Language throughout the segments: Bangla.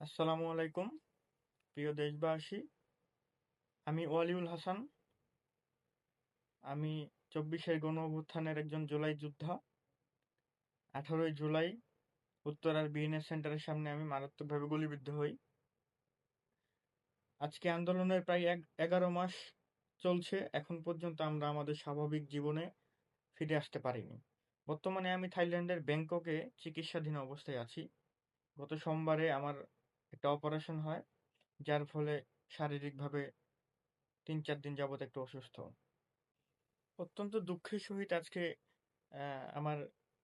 আসসালামু আলাইকুম প্রিয় দেশবাসী। আমি ওয়ালিউল হাসান। আমি 24-এর গণ অভ্যুত্থানের একজন জুলাই যোদ্ধা। 18ই জুলাই উত্তরার বিএনএস সেন্টারের সামনে আমি মারাত্মকভাবে গুলিবিদ্ধ হই। আজকে আন্দোলনের প্রায় 11 মাস চলছে। এখন পর্যন্ত আমরা আমাদের স্বাভাবিক জীবনে ফিরে আসতে পারিনি। বর্তমানে আমি থাইল্যান্ডের ব্যাংককে চিকিৎসাধীন অবস্থায় আছি। গত সোমবারে আমার একটা অপারেশন হয়, যার ফলে শারীরিকভাবে 3-4 দিন যাবত একটু অসুস্থ। অত্যন্ত দুঃখের সহিত আজকে আমার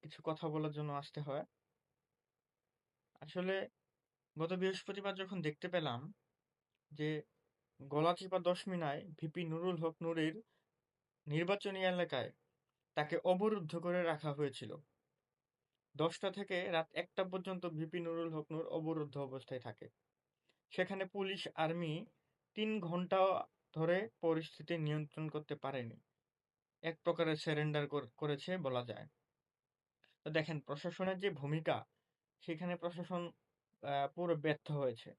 কিছু কথা বলার জন্য আসতে হয়। আসলে গত বৃহস্পতিবার যখন দেখতে পেলাম যে গলাচিপা দশমিনায় ভিপি নুরুল হক নূরের নির্বাচনী এলাকায় তাকে অবরুদ্ধ করে রাখা হয়েছিল। 10টা থেকে রাত 1টা পর্যন্ত ভিপি নুরুল হক নূর অবরুদ্ধ অবস্থায় থাকে। সেখানে পুলিশ আর্মি 3 ঘন্টা ধরে পরিস্থিতি নিয়ন্ত্রণ করতে পারেনি। এক প্রকারের সারেন্ডার করেছে বলা যায়। তো দেখেন, প্রশাসনের যে ভূমিকা, সেখানে প্রশাসন পুরো ব্যর্থ হয়েছে।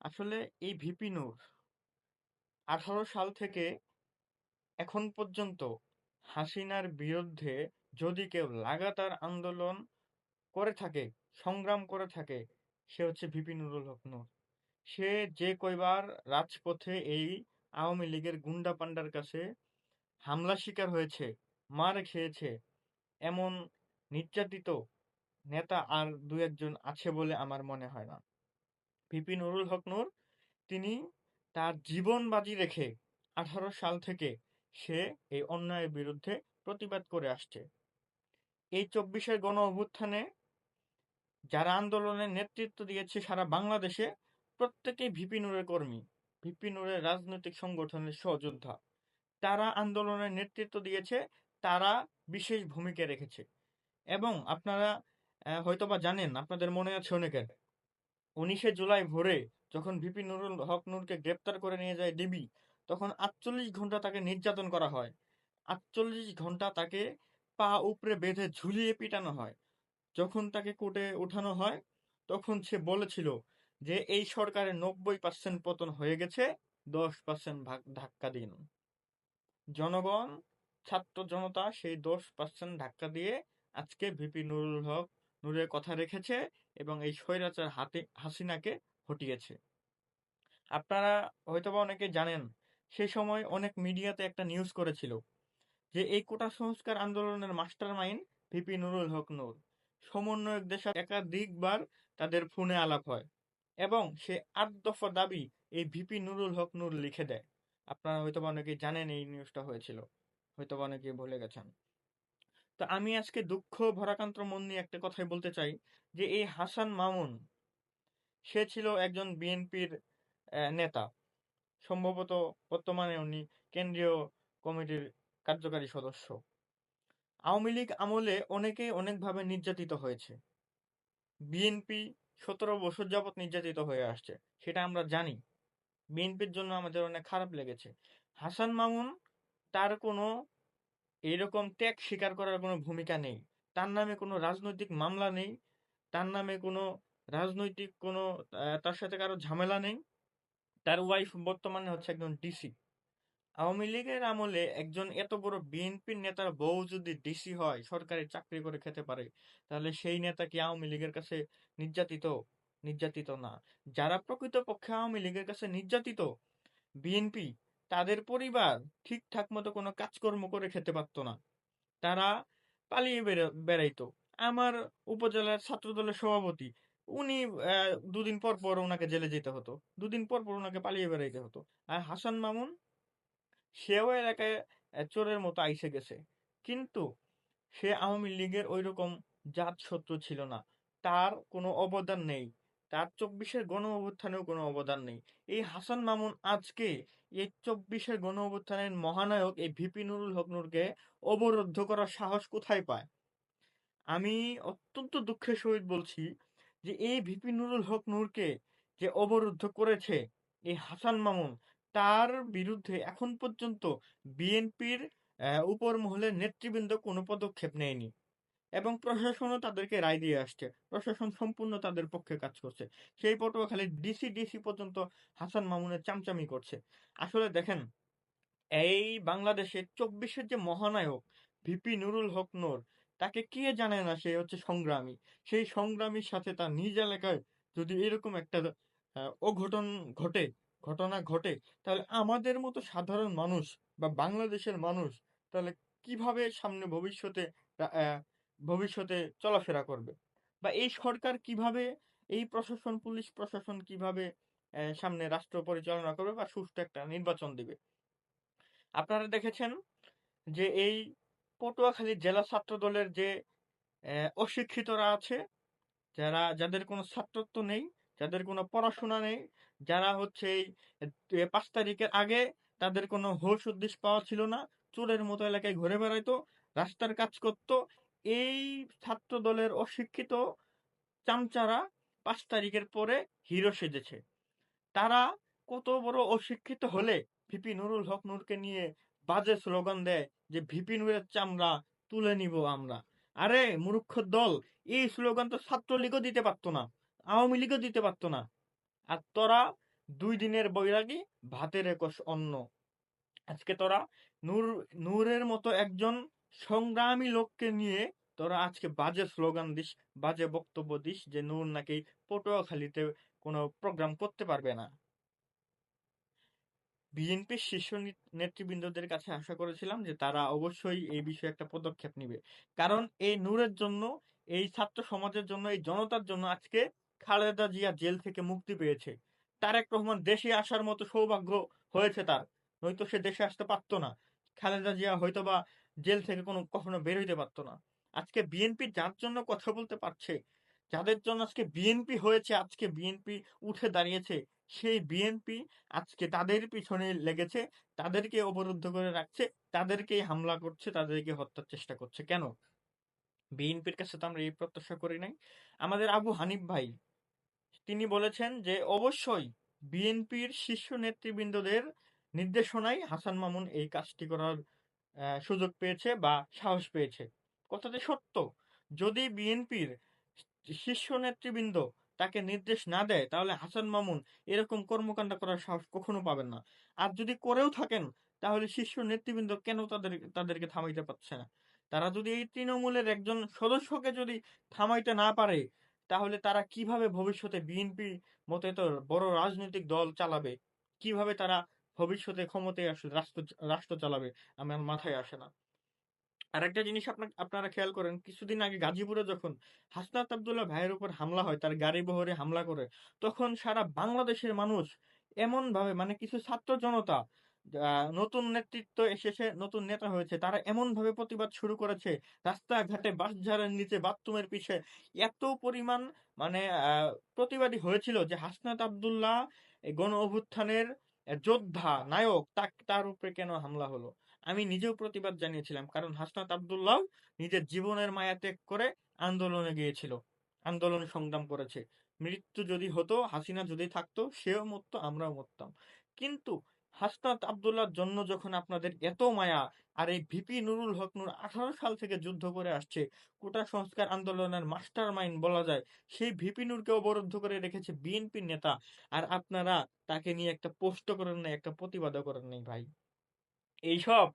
আসলে এই ভিপি নূর 18 সাল থেকে এখন পর্যন্ত হাসিনার বিরুদ্ধে যদি কেউ লাগাতার আন্দোলন করে থাকে, সংগ্রাম করে থাকে, সে হচ্ছে ভিপি নুরুল হক নূর। সে যে কয়বার রাজপথে এই আওয়ামী লীগের গুন্ডা পান্ডার কাছে হামলা শিকার হয়েছে, মার খেয়েছে, এমন নির্যাতিত নেতা আর দু একজন আছে বলে আমার মনে হয় না। ভিপি নুরুল হক নূর, তিনি তার জীবন বাজি রেখে 18 সাল থেকে সে এই অন্যায়ের বিরুদ্ধে প্রতিবাদ করে আসছে। এই 24-এর গণ অভ্যুত্থানে যারা আন্দোলনের নেতৃত্ব দিয়েছে সারা বাংলাদেশে, প্রত্যেকেই ভিপি নূরের কর্মী, ভিপি নূরের রাজনৈতিক সংগঠনের সহযোদ্ধা। তারা আন্দোলনের নেতৃত্ব দিয়েছে, তারা বিশেষ ভূমিকা রেখেছে। এবং আপনারা হয়তোবা জানেন, আপনাদের মনে আছে অনেকের, 19শে জুলাই ভোরে যখন ভিপি নুরুল হক নূরকে গ্রেপ্তার করে নিয়ে যায় ডিবি, তখন 48 ঘন্টা তাকে নির্যাতন করা হয়। 48 ঘন্টা তাকে পা উপড়ে বেঁধে ঝুলিয়ে পিটানো হয়। যখন তাকে কোর্টে ওঠানো হয়, তখন সে বলেছিল যে এই সরকারের 90% পতন হয়ে গেছে, 10% ধাক্কা দিন। জনগণ, ছাত্র জনতা সেই 10% ধাক্কা দিয়ে আজকে ভিপি নুরুল হক নূরের কথা রেখেছে এবং এই স্বৈরাচার হাসিনাকে হটিয়েছে। আপনারা হয়তোবা অনেকে জানেন, সেই সময় অনেক মিডিয়াতে একটা নিউজ করেছিল যে এই কোটা সংস্কার আন্দোলনের মাস্টার মাইন্ড ভিপি নুরুল হক নূর। সমন্বয়কদের সাথে একাধিকবার তাদের ফোনে আলাপ হয় এবং সে 8 দফা দাবি এই ভিপি নুরুল হক নূর লিখে দেয়। আপনারা হয়তোবা অনেকেই জানেন এই নিউজটা হয়েছিল, হয়তোবা অনেকেই ভুলে গেছেন। তো আমি আজকে দুঃখ ভারাক্রান্ত মন নিয়ে একটা কথাই বলতে চাই, যে এই হাসান মামুন, সে ছিল একজন বিএনপির নেতা। সম্ভবত বর্তমানে উনি কেন্দ্রীয় কমিটির কার্যকারী সদস্য। আওয়ামী লীগ আমলে অনেকেই অনেকভাবে নির্যাতিত হয়েছে। বিএনপি 17 বছর যাবৎ নির্যাতিত হয়ে আসছে, সেটা আমরা জানি। বিএনপির জন্য আমাদের অনেক খারাপ লেগেছে। হাসান মামুন, তার কোনো এইরকম ত্যাগ স্বীকার করার কোনো ভূমিকা নেই। তার নামে কোনো রাজনৈতিক মামলা নেই। তার নামে কোনো রাজনৈতিক কোনো তার সাথে কারো ঝামেলা নেই। তার ওয়াইফ বর্তমানে হচ্ছে একজন ডিসি। আওয়ামী লীগের আমলে একজন এত বড় বিএনপির নেতার বউ যদি ডিসি হয়, সরকারি চাকরি করে খেতে পারে, তাহলে সেই নেতা কি আওয়ামী লীগের কাছে নির্যাতিত? নির্যাতিত না। যারা প্রকৃতপক্ষে আওয়ামী লীগের কাছে নির্যাতিত, বিএনপি, তাদের পরিবার ঠিকঠাক মতো কোনো কাজকর্ম করে খেতে পারতো না। তারা পালিয়ে বেড়াইতো। আমার উপজেলার ছাত্রদলের সভাপতি, উনি 2 দিন পর পর ওনাকে জেলে যেতে হতো, 2 দিন পর পর ওনাকে পালিয়ে বেড়াইতে হতো। আর হাসান মামুন, সেও এলাকায় চোরের মতো আইসে গেছে, কিন্তু সে আওয়ামী লীগের ওইরকম জাত শত্রু ছিল না। তার কোনো অবদান নেই। তার 24-এর গণ অভ্যুত্থানেও কোনো অবদান নেই। এই হাসান মামুন আজকে এই 24-এর গণ অভ্যুত্থানের মহানায়ক এই ভিপি নুরুল হক নূরকে অবরুদ্ধ করার সাহস কোথায় পায়? আমি অত্যন্ত দুঃখের সহিত বলছি যে এই ভিপি নুরুল হক নূরকে যে অবরুদ্ধ করেছে এই হাসান মামুন, তার বিরুদ্ধে এখন পর্যন্ত বিএনপির উপর মহলের নেতৃবৃন্দ কোনো পদক্ষেপ নেয়নি। এবং প্রশাসনও তাদেরকে রায় দিয়ে আসছে। প্রশাসন সম্পূর্ণ তাদের পক্ষে কাজ করছে। সেই পটুয়াখালীর ডিসি পর্যন্ত হাসান মামুনের চামচামি করছে। আসলে দেখেন, এই বাংলাদেশের ২৪-এর যে মহানায়ক ভিপি নুরুল হক নূর, তাকে কে জানে না সে হচ্ছে সংগ্রামী। সেই সংগ্রামীর সাথে তার নিজ এলাকায় যদি এরকম একটা অঘটন ঘটে, ঘটনা ঘটে, তাহলে আমাদের মতো সাধারণ মানুষ বা বাংলাদেশের মানুষ তাহলে কিভাবে সামনে ভবিষ্যতে ভবিষ্যতে চলাফেরা করবে? বা এই সরকার কিভাবে, এই প্রশাসন, পুলিশ প্রশাসন কিভাবে সামনে রাষ্ট্র পরিচালনা করবে বা সুষ্ঠু একটা নির্বাচন দিবে? আপনারা দেখেছেন যে এই পটুয়াখালী জেলা ছাত্র দলের যে অশিক্ষিতরা আছে, যাদের কোনো ছাত্রত্ব নেই, যাদের কোনো পড়াশোনা নেই, যারা হচ্ছে এই ৫ তারিখের আগে তাদের কোনো হুঁশ উদ্দিশ পাওয়া ছিল না, চোরের মতো এলাকায় ঘুরে বেড়াইতো, রাস্তার কাজ করত, এই ছাত্র দলের অশিক্ষিত চামচারা ৫ তারিখের পরে হিরো সেজেছে। তারা কত বড় অশিক্ষিত হলে ভিপি নুরুল হক নূরকে নিয়ে বাজে স্লোগান দেয় যে ভিপি নুরের চামড়া তুলে নিব আমরা। আরে মূর্খ দল, এই স্লোগান তো ছাত্রলীগও দিতে পারতো না, আওয়ামী লীগও দিতে পারতো না। আর তোরা ২ দিনের বৈরাগী, ভাতের একশ অন্ন। আজকে তোরা নূর নূরের মতো একজন সংগ্রামী লোককে নিয়ে তোরা আজকে বাজে স্লোগান দিস, বাজে বক্তব্য দিস যে নূর নাকি পটুয়াখালীতে কোনো প্রোগ্রাম করতে পারবে না। বিএনপির শীর্ষ নেতৃবৃন্দদের কাছে আশা করেছিলাম যে তারা অবশ্যই এই বিষয়ে একটা পদক্ষেপ নিবে। কারণ এই নূরের জন্য, এই ছাত্র সমাজের জন্য, এই জনতার জন্য আজকে খালেদা জিয়া জেল থেকে মুক্তি পেয়েছে। তারেক রহমান দেশে আসার মতো সৌভাগ্য হয়েছে তার, নয়তো সে দেশে আসতে পারতো না। খালেদা জিয়া হয়তোবা জেল থেকে কখনো বের হইতে পারতো না। আজকে বিএনপি যার জন্য কথা বলতে পারছে, যাদের জন্য আজকে বিএনপি হয়েছে, আজকে বিএনপি উঠে দাঁড়িয়েছে, সেই বিএনপি আজকে তাদের পিছনে লেগেছে, তাদেরকে অবরুদ্ধ করে রাখছে, তাদেরকেই হামলা করছে, তাদেরকে হত্যার চেষ্টা করছে। কেন? বিএনপির কাছে তো আমরা এই প্রত্যাশা করি নাই। আমাদের আবু হানিফ ভাই তিনি বলেছেন যে অবশ্যই বিএনপির শীর্ষ নেতৃবৃন্দদের নির্দেশনায় হাসান মামুন এই কাজটি করার সুযোগ পেয়েছে বা সাহস পেয়েছে। কথাটি সত্য। যদি বিএনপির শীর্ষ নেতৃবৃন্দ তাকে নির্দেশ না দেয়, তাহলে হাসান মামুন এরকম কর্মকাণ্ড করার সাহস কখনো পাবেন না। আর যদি করেও থাকেন, তাহলে শীর্ষ নেতৃবৃন্দ কেন তাদেরকে থামাইতে পারছে না? তারা যদি এই তৃণমূলের একজন সদস্যকে যদি থামাইতে না পারে, তাহলে তারা কিভাবে ভবিষ্যতে বিএনপি মতো এত বড় রাজনৈতিক দল চালাবে? কিভাবে তারা ভবিষ্যতে ক্ষমতায় আসলে রাষ্ট্র চালাবে? আমার মাথায় আসে না। আরেকটা জিনিস আপনারা খেয়াল করেন, কিছুদিন আগে গাজীপুরে যখন হাসনাত আব্দুল্লাহ ভাইয়ের উপর হামলা হয়, তার গাড়ি বহরে হামলা করে, তখন সারা বাংলাদেশের মানুষ এমন ভাবে, মানে কিছু ছাত্র জনতা, নতুন নেতৃত্ব এসেছে, নতুন নেতা হয়েছে, তারা এমন ভাবে প্রতিবাদ শুরু করেছে, রাস্তাঘাটে বাঁশঝাড়ের নিচে বাথরুমের পিছে এত পরিমাণ, মানে প্রতিবাদী হয়েছিল যে হাসনাত আব্দুল্লাহ এই গণ অভ্যুত্থানের যোদ্ধা নায়ক, তার উপরে কেন হামলা হলো। আমি নিজেও প্রতিবাদ জানিয়েছিলাম, কারণ হাসনাত আব্দুল্লাহ নিজের জীবনের মায়া ত্যাগ করে আন্দোলনে গিয়েছিল, আন্দোলন সংগ্রাম করেছে। মৃত্যু যদি হতো, হাসিনা যদি থাকতো, সেও মরতো, আমরাও মরতাম। কিন্তু হাসনাত আব্দুল্লাহর জন্য যখন আপনাদের এত মায়া, আর এই ভিপি নুরুল হক নূর 18 সাল থেকে যুদ্ধ করে আসছে, কোটা সংস্কার আন্দোলনের মাস্টার মাইন্ড বলা যায়, সেই ভিপি নূরকে অবরুদ্ধ করে রেখেছে বিএনপির নেতা, আর আপনারা তাকে নিয়ে একটা পোস্ট করেন নাই, একটা প্রতিবাদও করেন নাই ভাই। এইসব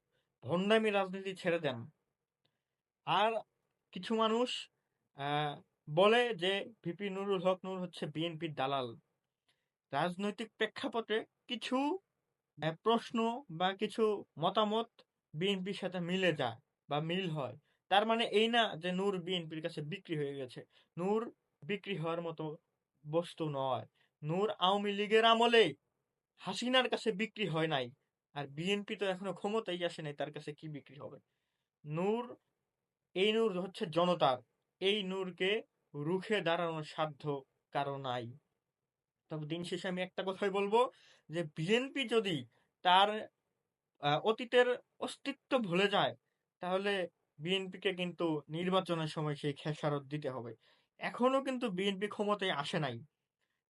ভণ্ডামি রাজনীতি ছেড়ে দেন। আর কিছু মানুষ আহ, বলে যে ভিপি নুরুল হক নূর হচ্ছে বিএনপির দালাল। রাজনৈতিক প্রেক্ষাপটে কিছু প্রশ্ন বা কিছু মতামত বিএনপির সাথে মিলে যায় বা মিল হয়, তার মানে এই না যে নূর বিএনপির কাছে বিক্রি হয়ে গেছে। নূর বিক্রি হওয়ার মতো বস্তু নয়। নূর আওয়ামী লীগের আমলে হাসিনার কাছে বিক্রি হয় নাই, আর বিএনপি তো এখনো ক্ষমতায় আসে নাই, তার কাছে কি বিক্রি হবে? নূর, এই নূর হচ্ছে জনতার। এই নূরকে রুখে দাঁড়ানোর সাধ্য কারো নাই। তবে দিন শেষে আমি একটা কথাই বলবো, যে বিএনপি যদি তার অতীতের অস্তিত্ব ভুলে যায়, তাহলে বিএনপিকে কিন্তু নির্বাচনের সময় সেই খেসারত দিতে হবে। এখনো কিন্তু বিএনপি ক্ষমতায় আসে নাই।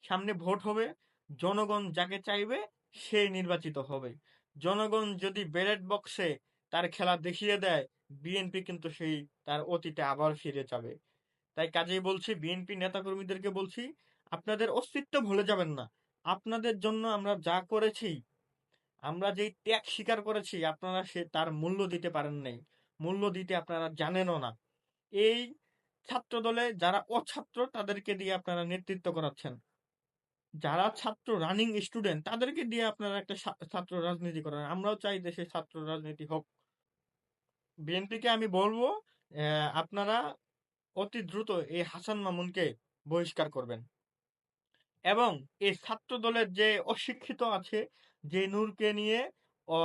সামনে ভোট হবে, জনগণ যাকে চাইবে সে নির্বাচিত হবে। জনগণ যদি ব্যালট বক্সে তার খেলা দেখিয়ে দেয়, বিএনপি কিন্তু সেই তার অতীতে আবার ফিরে যাবে। তাই কাজেই বলছি, বিএনপি নেতাকর্মীদেরকে বলছি, আপনাদের অস্তিত্ব ভুলে যাবেন না। আপনাদের জন্য আমরা যা করেছি, আমরা যেই ত্যাগ স্বীকার করেছি, আপনারা তার মূল্য দিতে পারেন নাই। মূল্য দিতে আপনারা জানেনও না। এই ছাত্রদলে যারা অছাত্র তাদেরকে দিয়ে আপনারা নেতৃত্ব করাচ্ছেন। যারা ছাত্র রানিং স্টুডেন্ট তাদেরকে দিয়ে আপনারা একটা ছাত্র রাজনীতি করেন। আমরাও চাই দেশে ছাত্র রাজনীতি হোক। বিএনপিকে আমি বলবো, আপনারা অতি দ্রুত এই হাসান মামুনকে বহিষ্কার করবেন। এবং এই ছাত্র দলের যে অশিক্ষিত আছে, যে নূরকে নিয়ে অ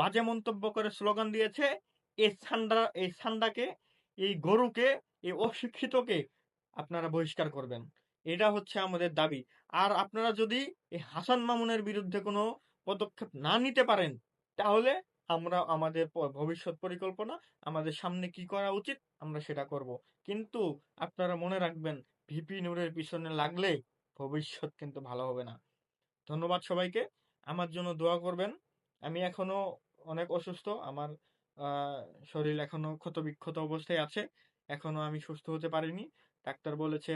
বাজে মন্তব্য করে স্লোগান দিয়েছে, এই ছান্দাকে, এই গরুকে, এই অশিক্ষিতকে আপনারা বহিষ্কার করবেন। এটা হচ্ছে আমাদের দাবি। আর আপনারা যদি এই হাসান মামুনের বিরুদ্ধে কোনো পদক্ষেপ না নিতে পারেন, তাহলে আমরা আমাদের ভবিষ্যৎ পরিকল্পনা, আমাদের সামনে কি করা উচিত, আমরা সেটা করব। কিন্তু আপনারা মনে রাখবেন, ভিপি নূরের পিছনে লাগলে ভবিষ্যৎ কিন্তু ভালো হবে না। ধন্যবাদ সবাইকে। আমার জন্য দোয়া করবেন। আমি এখনো অনেক অসুস্থ। আমার আহ, শরীর এখনো ক্ষতবিক্ষত অবস্থায় আছে। এখনো আমি সুস্থ হতে পারিনি। ডাক্তার বলেছে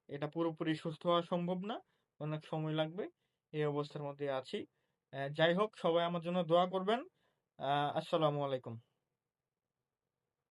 এটা পুরোপুরি সুস্থ হওয়া সম্ভব না, অনেক সময় লাগবে। এই অবস্থার মধ্যে আছি। যাই হোক, সবাই আমার জন্য দোয়া করবেন। আসসালামু আলাইকুম।